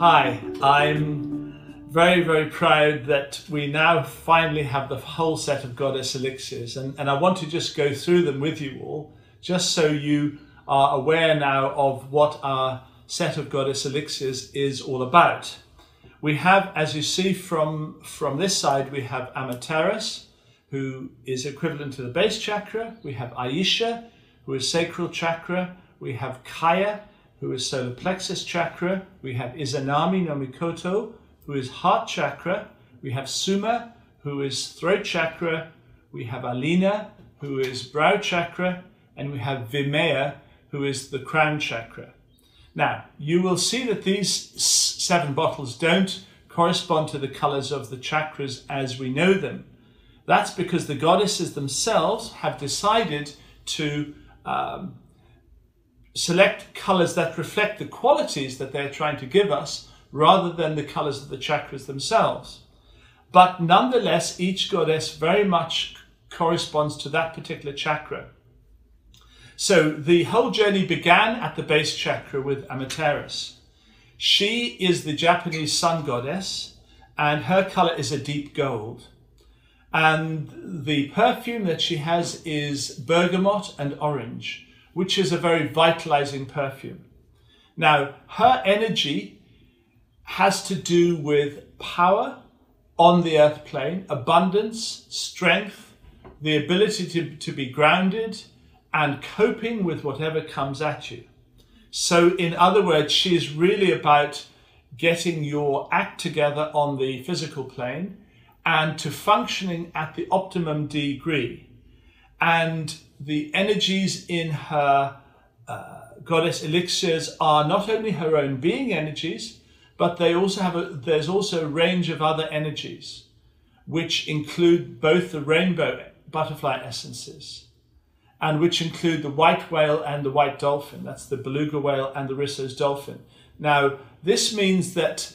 Hi, I'm very proud that we now finally have the whole set of Goddess Elixirs, and I want to just go through them with you all, just so you are aware now of what our set of Goddess Elixirs is all about. We have, as you see from this side, we have Amaterasu, who is equivalent to the base chakra. We have Aisha, who is Sacral Chakra. We have Kaya, who is solar plexus chakra. We have Izanami no Mikoto, who is heart chakra. We have Suma, who is throat chakra. We have Alina, who is brow chakra. And we have Vimea, who is the crown chakra. Now, you will see that these 7 bottles don't correspond to the colors of the chakras as we know them. That's because the goddesses themselves have decided to select colors that reflect the qualities that they're trying to give us rather than the colors of the chakras themselves. But nonetheless, each goddess very much corresponds to that particular chakra. So the whole journey began at the base chakra with Amaterasu. She is the Japanese sun goddess, and her color is a deep gold. And the perfume that she has is bergamot and orange, which is a very vitalizing perfume. Now, her energy has to do with power on the earth plane, abundance, strength, the ability to be grounded, and coping with whatever comes at you. So in other words, she is really about getting your act together on the physical plane and to functioning at the optimum degree. And the energies in her Goddess Elixirs are not only her own being energies, but they also there's also a range of other energies, which include both the rainbow butterfly essences, and which include the white whale and the white dolphin. That's the beluga whale and the Risso's dolphin. Now, this means that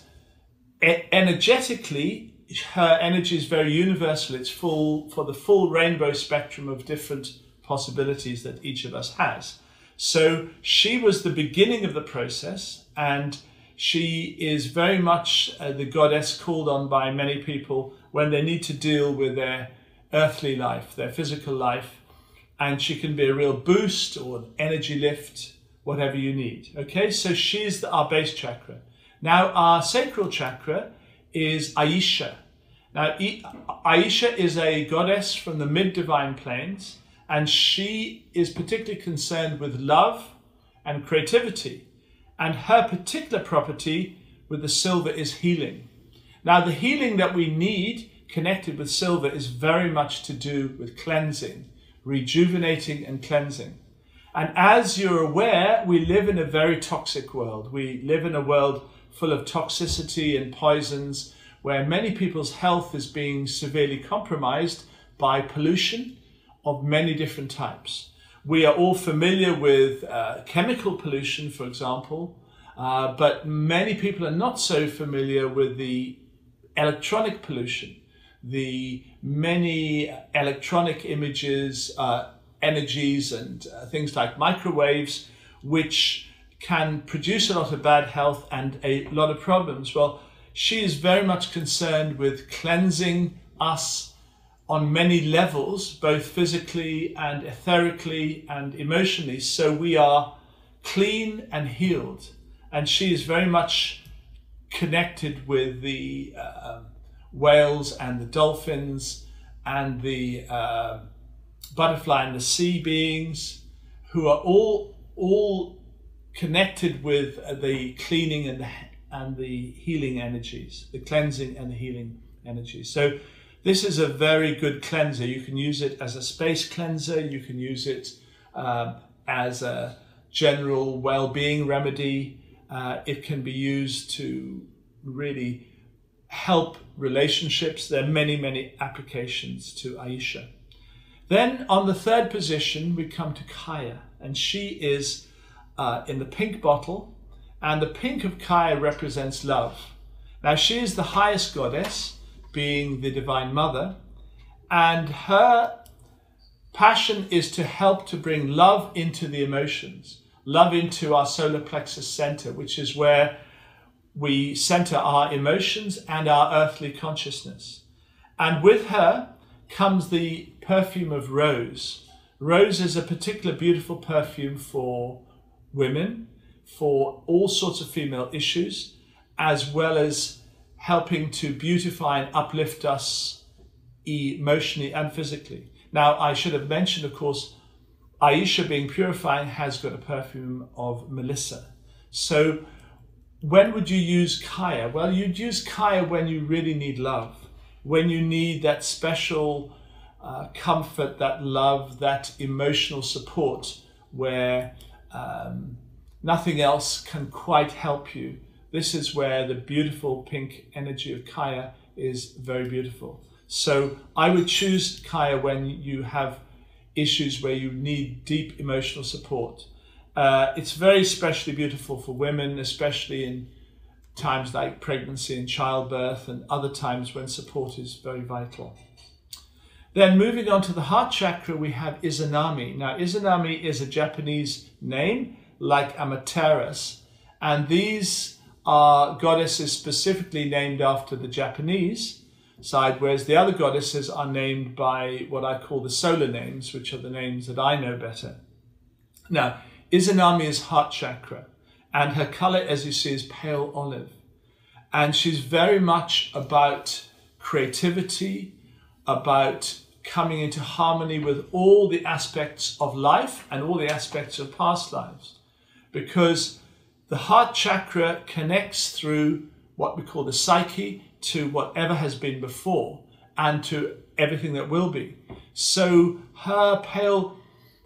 energetically, her energy is very universal. It's full for the full rainbow spectrum of different possibilities that each of us has. So she was the beginning of the process, and she is very much the goddess called on by many people when they need to deal with their earthly life, their physical life, and she can be a real boost or an energy lift, whatever you need. Okay, so she's our base chakra. Now our sacral chakra is Aisha. Now Aisha is a goddess from the mid-divine planes, and she is particularly concerned with love and creativity. And her particular property with the silver is healing. Now the healing that we need connected with silver is very much to do with cleansing, rejuvenating and cleansing. And as you're aware, we live in a very toxic world. We live in a world full of toxicity and poisons, where many people's health is being severely compromised by pollution of many different types. We are all familiar with chemical pollution, for example, but many people are not so familiar with the electronic pollution, the many electronic images, energies, and things like microwaves, which can produce a lot of bad health and a lot of problems. Well, she is very much concerned with cleansing us on many levels, both physically and etherically and emotionally, so we are clean and healed. And she is very much connected with the whales and the dolphins and the butterfly and the sea beings, who are all connected with the cleaning and the healing energies, the cleansing and the healing energies. So this is a very good cleanser. You can use it as a space cleanser. You can use it as a general well-being remedy. It can be used to really help relationships. There are many applications to Aisha. Then on the third position, we come to Kaya, and she is in the pink bottle, and the pink of Kaya represents love. Now she is the highest goddess, being the Divine Mother, and her passion is to help to bring love into the emotions, love into our solar plexus center, which is where we center our emotions and our earthly consciousness. And with her comes the perfume of rose. Rose is a particular beautiful perfume for women, for all sorts of female issues, as well as helping to beautify and uplift us emotionally and physically. Now, I should have mentioned, of course, Aisha, being purifying, has got a perfume of Melissa. So when would you use Kaya? Well, you'd use Kaya when you really need love, when you need that special comfort, that love, that emotional support, where nothing else can quite help you. This is where the beautiful pink energy of Kaya is very beautiful. So I would choose Kaya when you have issues where you need deep emotional support. It's very especially beautiful for women, especially in times like pregnancy and childbirth and other times when support is very vital. Then moving on to the heart chakra, we have Izanami. Now, Izanami is a Japanese name, like Amaterasu, and these are goddesses specifically named after the Japanese side, whereas the other goddesses are named by what I call the solar names, which are the names that I know better. Now, Izanami is heart chakra, and her color, as you see, is pale olive. And she's very much about creativity, about coming into harmony with all the aspects of life and all the aspects of past lives. Because the heart chakra connects through what we call the psyche to whatever has been before and to everything that will be. So her pale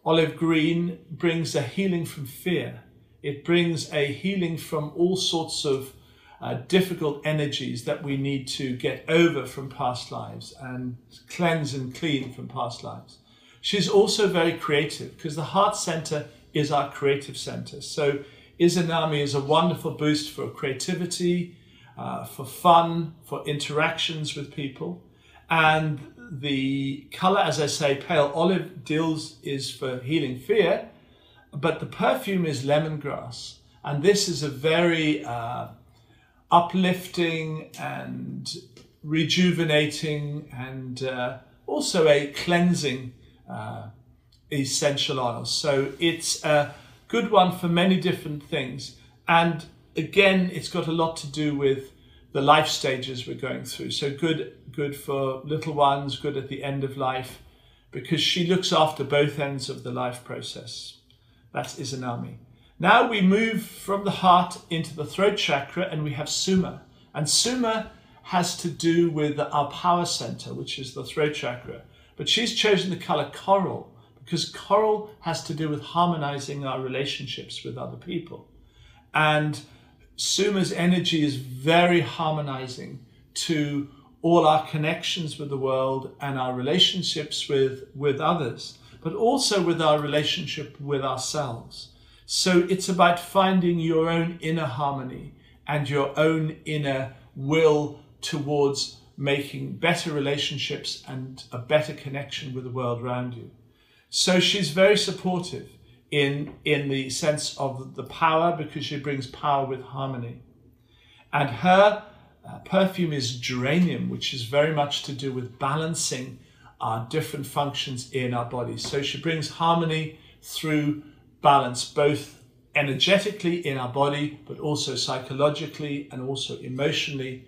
olive green brings a healing from fear. It brings a healing from all sorts of difficult energies that we need to get over from past lives and cleanse and clean from past lives. She's also very creative because the heart center is our creative center. So Izanami is a wonderful boost for creativity, for fun, for interactions with people. And the color, as I say, pale olive is for healing fear, but the perfume is lemongrass. And this is a very uplifting and rejuvenating and also a cleansing essential oil. So it's a good one for many different things. And again, it's got a lot to do with the life stages we're going through. So good for little ones, good at the end of life, because she looks after both ends of the life process. That's Izanami. Now we move from the heart into the throat chakra and we have Suma. And Suma has to do with our power center, which is the throat chakra. But she's chosen the color coral because coral has to do with harmonizing our relationships with other people. And Suma's energy is very harmonizing to all our connections with the world and our relationships with others, but also with our relationship with ourselves. So it's about finding your own inner harmony and your own inner will towards making better relationships and a better connection with the world around you. So she's very supportive in the sense of the power, because she brings power with harmony. And her perfume is geranium, which is very much to do with balancing our different functions in our bodies. So she brings harmony through balance, both energetically in our body, but also psychologically and also emotionally,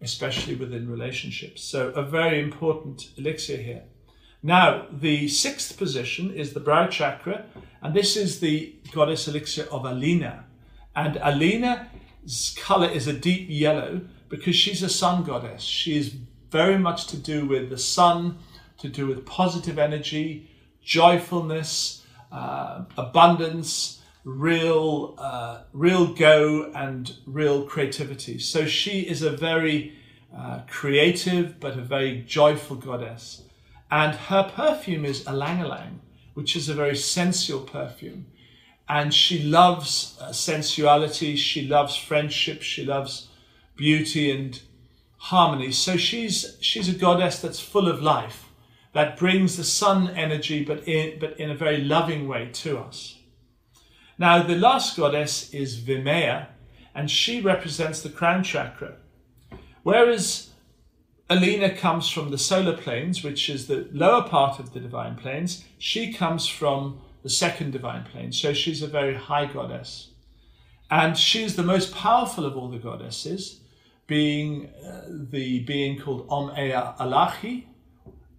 especially within relationships. So a very important elixir here. Now, the sixth position is the brow chakra, and this is the goddess elixir of Alina. And Alina's color is a deep yellow because she's a sun goddess. She is very much to do with the sun, to do with positive energy, joyfulness, abundance, real go and real creativity. So she is a very creative but a very joyful goddess. And her perfume is ylang-ylang, which is a very sensual perfume. And she loves sensuality, she loves friendship, she loves beauty and harmony. So she's a goddess that's full of life, that brings the sun energy, but in a very loving way to us. Now, the last goddess is Vimea, and she represents the crown chakra. Whereas Alina comes from the solar planes, which is the lower part of the divine planes, she comes from the second divine plane. So she's a very high goddess. And she's the most powerful of all the goddesses, being the being called Om-Ea Alachi.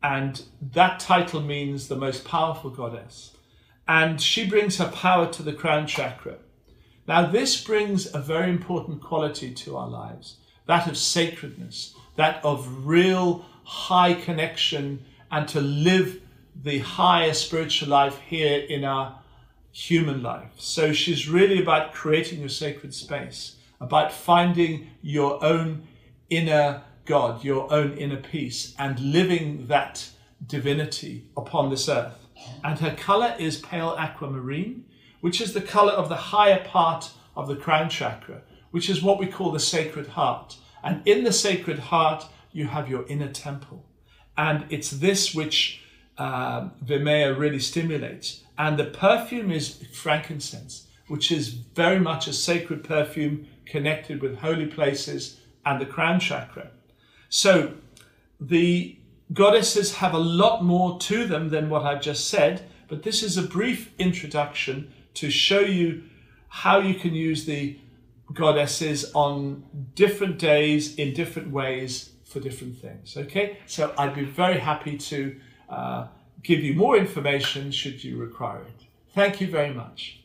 And that title means the most powerful goddess. And she brings her power to the crown chakra. Now this brings a very important quality to our lives, that of sacredness, that of real high connection, and to live the higher spiritual life here in our human life. So she's really about creating your sacred space, about finding your own inner God, your own inner peace, and living that divinity upon this earth. And her color is pale aquamarine, which is the color of the higher part of the crown chakra, which is what we call the sacred heart. And in the sacred heart, you have your inner temple. And it's this which Vimea really stimulates. And the perfume is frankincense, which is very much a sacred perfume connected with holy places and the crown chakra. So the goddesses have a lot more to them than what I've just said, but this is a brief introduction to show you how you can use the goddesses on different days in different ways for different things. Okay, so I'd be very happy to give you more information should you require it. Thank you very much.